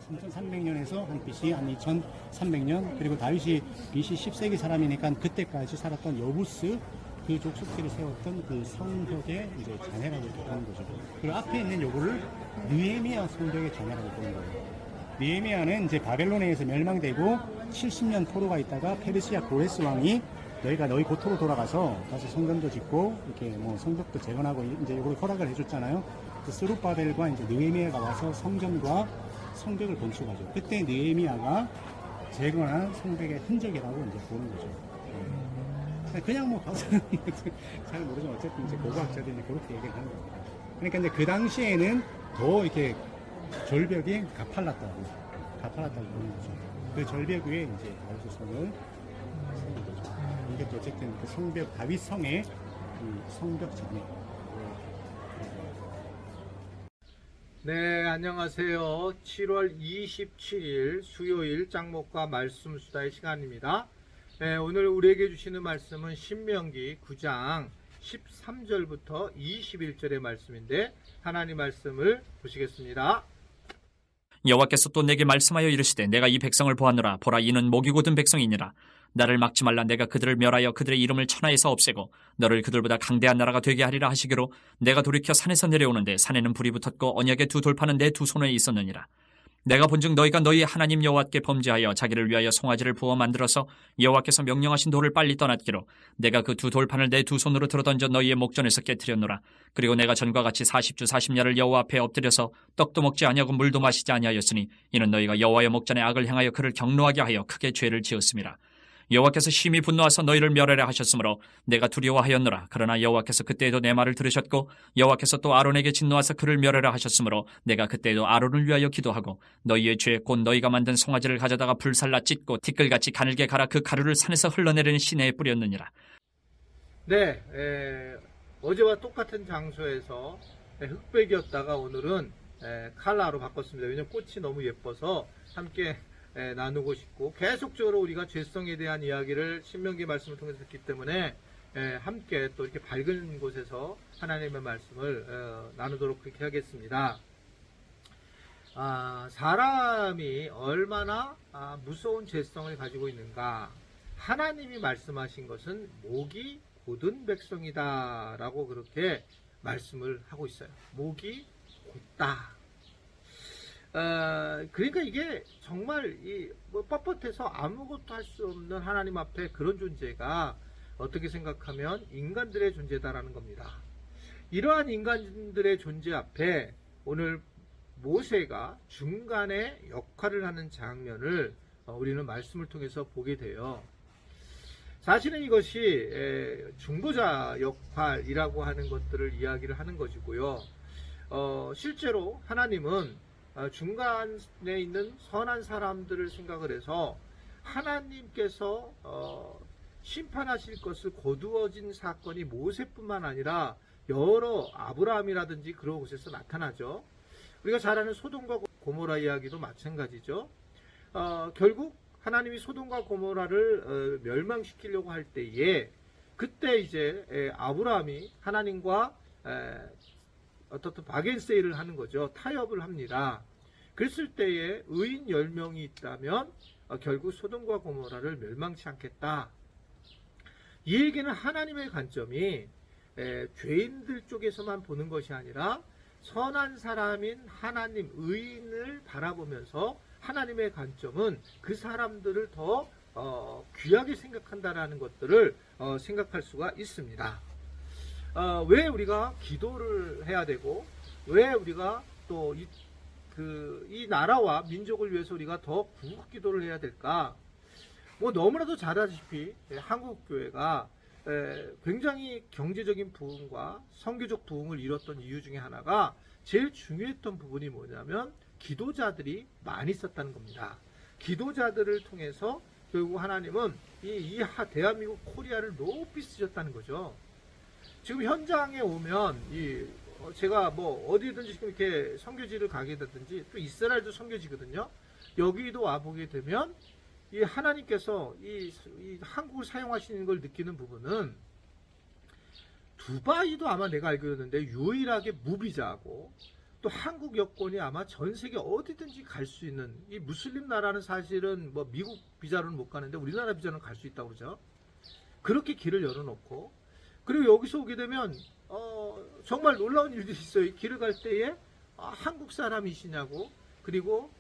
3300년에서 한 BC 한 2300년, 그리고 다윗이 BC 10세기 사람이니까 그때까지 살았던 여부스 그 족속지를 세웠던 그 성벽의 이제 잔해라고 이렇게 보는 거죠. 그리고 앞에 있는 요거를 느헤미야 성벽의 잔해라고 보는 거예요. 느헤미야는 이제 바벨론에서 멸망되고 70년 포로가 있다가 페르시아 고레스 왕이 너희가 너희 고토로 돌아가서 다시 성전도 짓고 이렇게 뭐 성벽도 재건하고 이제 이걸 허락을 해줬잖아요. 그 스룹바벨과 이제 느헤미야가 와서 성전과 성벽을 건축하죠. 그때 느헤미야가 재건한 성벽의 흔적이라고 이제 보는 거죠. 그냥 뭐 봐서는 잘 모르지만 어쨌든 이제 고고학자들이 그렇게 얘기를 하는 겁니다. 그러니까 이제 그 당시에는 더 이렇게 절벽이 가팔랐다고 보는 거죠. 그 절벽 위에 이제 다윗의 성을 세운 거죠. 이게 또 어쨌든 그 성벽, 다윗 성의 성벽 전에. 네, 안녕하세요. 7월 27일 수요일 짱목과 말씀 수다의 시간입니다. 네, 오늘 우리에게 주시는 말씀은 신명기 9장 13절부터 21절의 말씀인데 하나님 말씀을 보시겠습니다. 여호와께서 또 내게 말씀하여 이르시되 내가 이 백성을 보았노라. 보라, 이는 목이 곧은 백성이니라. 나를 막지 말라. 내가 그들을 멸하여 그들의 이름을 천하에서 없애고 너를 그들보다 강대한 나라가 되게 하리라 하시기로 내가 돌이켜 산에서 내려오는데 산에는 불이 붙었고 언약의 두 돌판은 내 두 손에 있었느니라. 내가 본즉 너희가 너희 하나님 여호와께 범죄하여 자기를 위하여 송아지를 부어 만들어서 여호와께서 명령하신 돌을 빨리 떠났기로 내가 그 두 돌판을 내 두 손으로 들어던져 너희의 목전에서 깨뜨렸노라. 그리고 내가 전과 같이 40주 40야를 여호와 앞에 엎드려서 떡도 먹지 아니하고 물도 마시지 아니하였으니 이는 너희가 여호와의 목전에 악을 행하여 그를 경노하게 하여 크게 죄를 지었음이라. 여호와께서 심히 분노하사 너희를 멸하려 하셨으므로 내가 두려워하였노라. 그러나 여호와께서 그때에도 내 말을 들으셨고 여호와께서 또 아론에게 진노하사 그를 멸하려 하셨으므로 내가 그때에도 아론을 위하여 기도하고 너희의 죄 곧 너희가 만든 송아지를 가져다가 불살라 찢고 티끌같이 가늘게 갈아 그 가루를 산에서 흘러내리는 시내에 뿌렸느니라. 네, 어제와 똑같은 장소에서 흑백이었다가 오늘은 칼라로 바꿨습니다. 왜냐하면 꽃이 너무 예뻐서 함께 나누고 싶고 계속적으로 우리가 죄성에 대한 이야기를 신명기 말씀을 통해서 듣기 때문에 함께 또 이렇게 밝은 곳에서 하나님의 말씀을 나누도록 그렇게 하겠습니다. 사람이 얼마나 무서운 죄성을 가지고 있는가. 하나님이 말씀하신 것은 목이 곧은 백성이다 라고 그렇게 말씀을 하고 있어요. 목이 곧다. 그러니까 이게 정말 뭐 뻣뻣해서 아무것도 할 수 없는 하나님 앞에 그런 존재가 어떻게 생각하면 인간들의 존재다라는 겁니다. 이러한 인간들의 존재 앞에 오늘 모세가 중간에 역할을 하는 장면을 우리는 말씀을 통해서 보게 돼요. 사실은 이것이 중보자 역할이라고 하는 것들을 이야기를 하는 것이고요. 실제로 하나님은 중간에 있는 선한 사람들을 생각을 해서 하나님께서 심판하실 것을 거두어진 사건이 모세뿐만 아니라 여러 아브라함이라든지 그런 곳에서 나타나죠. 우리가 잘 아는 소돔과 고모라 이야기도 마찬가지죠. 결국 하나님이 소돔과 고모라를 멸망시키려고 할 때에 그때 이제 아브라함이 하나님과 어떻든 바겐세일을 하는 거죠. 타협을 합니다. 그랬을 때에 의인 10명이 있다면 결국 소돔과 고모라를 멸망치 않겠다. 이 얘기는 하나님의 관점이 죄인들 쪽에서만 보는 것이 아니라 선한 사람인 하나님, 의인을 바라보면서 하나님의 관점은 그 사람들을 더 귀하게 생각한다라는 것들을 생각할 수가 있습니다. 왜 우리가 기도를 해야 되고 왜 우리가 또 이 나라와 민족을 위해서 우리가 더 구국 기도를 해야 될까? 뭐 너무나도 잘 아시다시피 한국 교회가 굉장히 경제적인 부흥과 선교적 부흥을 이뤘던 이유 중에 하나가 제일 중요했던 부분이 뭐냐면 기도자들이 많이 있었다는 겁니다. 기도자들을 통해서 결국 하나님은 대한민국 코리아를 높이 쓰셨다는 거죠. 지금 현장에 오면 제가 뭐 어디든지 지금 이렇게 선교지를 가게 되든지 또 이스라엘도 선교지거든요. 여기도 와 보게 되면 이 하나님께서 이 한국을 사용하시는 걸 느끼는 부분은 두바이도 아마 내가 알기로는데 유일하게 무비자고 또 한국 여권이 아마 전 세계 어디든지 갈 수 있는, 이 무슬림 나라는 사실은 뭐 미국 비자로는 못 가는데 우리나라 비자는 갈 수 있다고 그러죠. 그렇게 길을 열어놓고, 그리고 여기서 오게 되면 정말 놀라운 일들이 있어요. 길을 갈 때에 한국 사람이시냐고, 그리고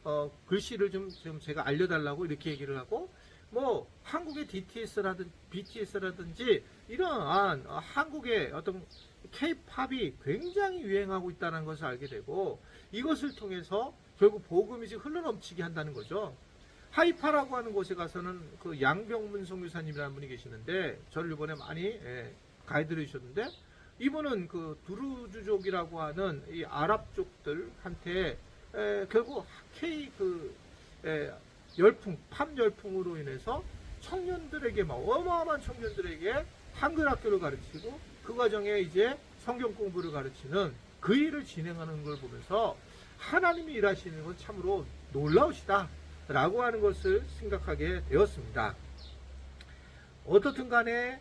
글씨를 좀 제가 알려달라고 이렇게 얘기를 하고, 뭐 한국의 BTS라든지 이러한 한국의 어떤 K-팝이 굉장히 유행하고 있다는 것을 알게 되고, 이것을 통해서 결국 복음이 지금 흘러넘치게 한다는 거죠. 하이파라고 하는 곳에 가서는 그 양병문 선교사님이라는 분이 계시는데, 저를 이번에 많이 가이드를 해주셨는데, 이분은 그 두루즈족이라고 하는 이 아랍족들한테 결국 K 열풍, 팝 열풍으로 인해서 청년들에게, 막 어마어마한 청년들에게 한글 학교를 가르치고, 그 과정에 이제 성경 공부를 가르치는 그 일을 진행하는 걸 보면서 하나님이 일하시는 건 참으로 놀라우시다 라고 하는 것을 생각하게 되었습니다. 어떻든 간에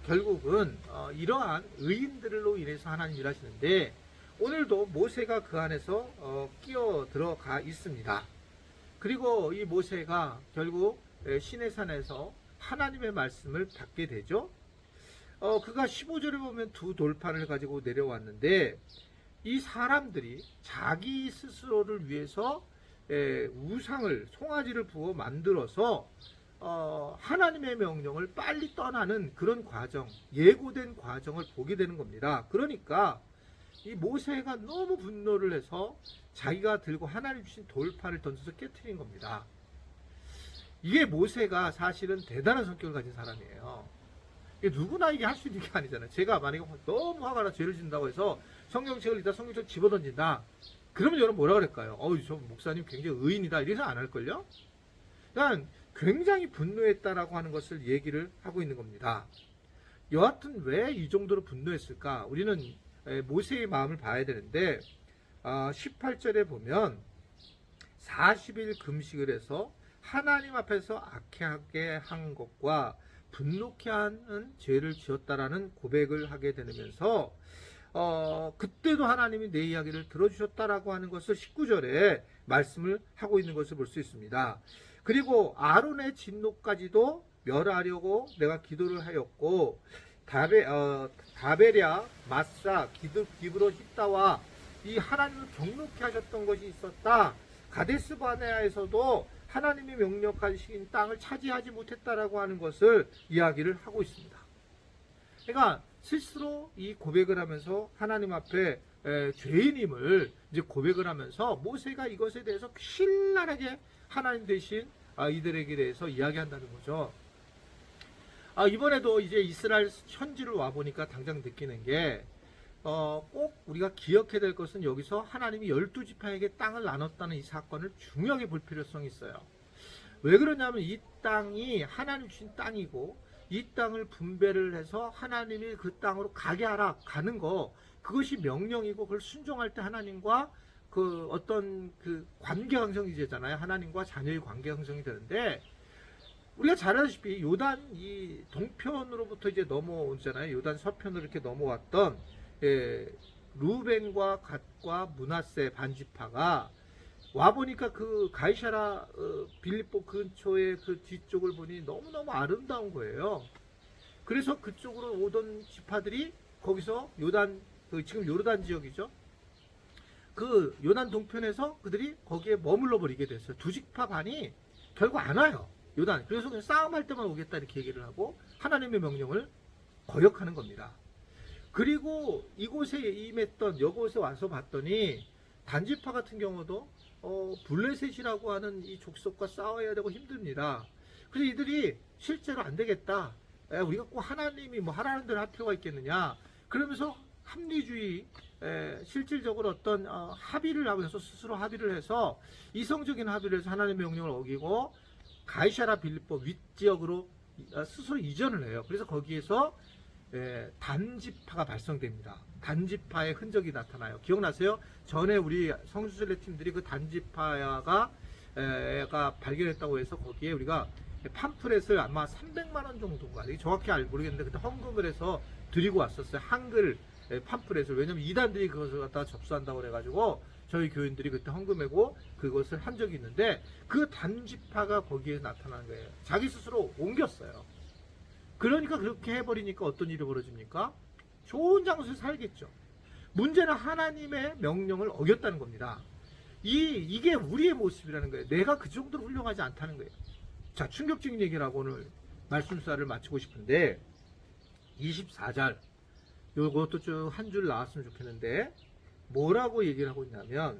결국은 이러한 의인들로 인해서 하나님 일하시는데, 오늘도 모세가 그 안에서 끼어 들어가 있습니다. 그리고 이 모세가 결국 시내산에서 하나님의 말씀을 받게 되죠. 그가 15절에 보면 두 돌판을 가지고 내려왔는데, 이 사람들이 자기 스스로를 위해서 우상을, 송아지를 부어 만들어서 하나님의 명령을 빨리 떠나는 그런 과정, 예고된 과정을 보게 되는 겁니다. 그러니까 이 모세가 너무 분노를 해서 자기가 들고 하나님 주신 돌판을 던져서 깨트린 겁니다. 이게 모세가 사실은 대단한 성격을 가진 사람이에요. 이게 누구나 이게 할 수 있는 게 아니잖아요. 제가 만약에 너무 화가 나 죄를 짓는다고 해서 성경책을 읽다 성경책 집어던진다, 그러면 여러분 뭐라 그럴까요? 저 목사님 굉장히 의인이다, 이래서 안 할걸요? 그러니까 굉장히 분노했다라고 하는 것을 얘기를 하고 있는 겁니다. 여하튼 왜 이 정도로 분노했을까? 우리는 모세의 마음을 봐야 되는데, 18절에 보면 40일 금식을 해서 하나님 앞에서 악하게 한 것과 분노케 하는 죄를 지었다라는 고백을 하게 되면서 그때도 하나님이 내 이야기를 들어주셨다라고 하는 것을 19절에 말씀을 하고 있는 것을 볼 수 있습니다. 그리고 아론의 진노까지도 멸하려고 내가 기도를 하였고, 다베랴, 마사, 기브로 히타와 이 하나님을 경록케 하셨던 것이 있었다. 가데스 바네아에서도 하나님이 명령하신 땅을 차지하지 못했다라고 하는 것을 이야기를 하고 있습니다. 그러니까 스스로 이 고백을 하면서 하나님 앞에 죄인임을 이제 고백을 하면서 모세가 이것에 대해서 신랄하게 하나님 대신 이들에게 대해서 이야기한다는 거죠. 이번에도 이제 이스라엘 현지를 와 보니까 당장 느끼는 게, 꼭 우리가 기억해야 될 것은 여기서 하나님이 12지파에게 땅을 나눴다는 이 사건을 중요하게 볼 필요성이 있어요. 왜 그러냐면 이 땅이 하나님 주신 땅이고, 이 땅을 분배를 해서 하나님이 그 땅으로 가게 하라, 가는 거, 그것이 명령이고, 그걸 순종할 때 하나님과 그 어떤 그 관계 형성이 되잖아요. 하나님과 자녀의 관계 형성이 되는데, 우리가 잘 아다시피 요단 이 동편으로부터 이제 넘어오잖아요. 요단 서편으로 이렇게 넘어왔던 루벤과 갓과 므낫세 반지파가 와 보니까 그 가이샤라 빌립보 근처의 그 뒤쪽을 보니 너무너무 아름다운 거예요. 그래서 그쪽으로 오던 지파들이 거기서 요단, 지금 요르단 지역이죠. 그 요단 동편에서 그들이 거기에 머물러 버리게 됐어요. 두 지파 반이 결국 안 와요. 요단. 그래서 그냥 싸움할 때만 오겠다 이렇게 얘기를 하고 하나님의 명령을 거역하는 겁니다. 그리고 이곳에 임했던, 여곳에 와서 봤더니 단지파 같은 경우도 블레셋이라고 하는 이 족속과 싸워야 되고 힘듭니다. 그래서 이들이 실제로 안 되겠다, 우리가 꼭 하나님이 뭐 하라는 대로 할 필요가 있겠느냐, 그러면서 합리주의, 실질적으로 어떤 합의를 하면서 스스로 합의를 해서 이성적인 합의를 해서 하나님의 명령을 어기고 가이샤라 빌립보 윗지역으로 스스로 이전을 해요. 그래서 거기에서 단지파가 발생됩니다. 단지파의 흔적이 나타나요. 기억나세요? 전에 우리 성수순례 팀들이 그 단지파가 발견했다고 해서 거기에 우리가 팜플렛을 아마 300만 원 정도인가, 정확히 모르겠는데 그때 헌금을 해서 드리고 왔었어요. 한글 팜플렛을, 왜냐면 이단들이 그것을 갖다가 접수한다고 그래가지고 저희 교인들이 그때 헌금하고 그것을 한 적이 있는데, 그 단지파가 거기에 나타난 거예요. 자기 스스로 옮겼어요. 그러니까 그렇게 해버리니까 어떤 일이 벌어집니까? 좋은 장소에 살겠죠. 문제는 하나님의 명령을 어겼다는 겁니다. 이게 우리의 모습이라는 거예요. 내가 그 정도로 훌륭하지 않다는 거예요. 자, 충격적인 얘기라고 오늘 말씀사를 마치고 싶은데, 24절 요것도 쭉 한 줄 나왔으면 좋겠는데, 뭐라고 얘기를 하고 있냐면,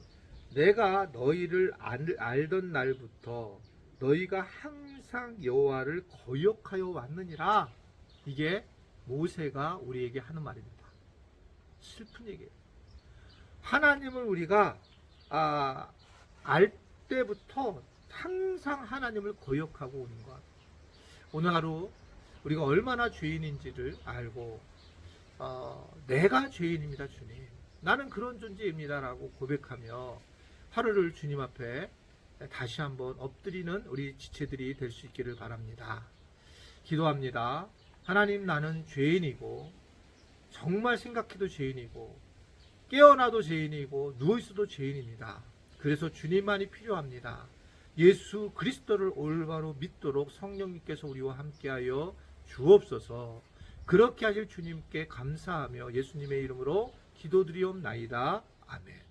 내가 너희를 알던 날부터 너희가 항상 여호와를 거역하여 왔느니라. 이게 모세가 우리에게 하는 말입니다. 슬픈 얘기예요. 하나님을 우리가 알 때부터 항상 하나님을 거역하고 오는 것. 오늘 하루 우리가 얼마나 죄인인지를 알고 내가 죄인입니다, 주님. 나는 그런 존재입니다 라고 고백하며 하루를 주님 앞에 다시 한번 엎드리는 우리 지체들이 될 수 있기를 바랍니다. 기도합니다. 하나님, 나는 죄인이고 정말 생각해도 죄인이고 깨어나도 죄인이고 누워있어도 죄인입니다. 그래서 주님만이 필요합니다. 예수 그리스도를 올바로 믿도록 성령님께서 우리와 함께하여 주옵소서. 그렇게 하실 주님께 감사하며 예수님의 이름으로 기도드리옵나이다. 아멘.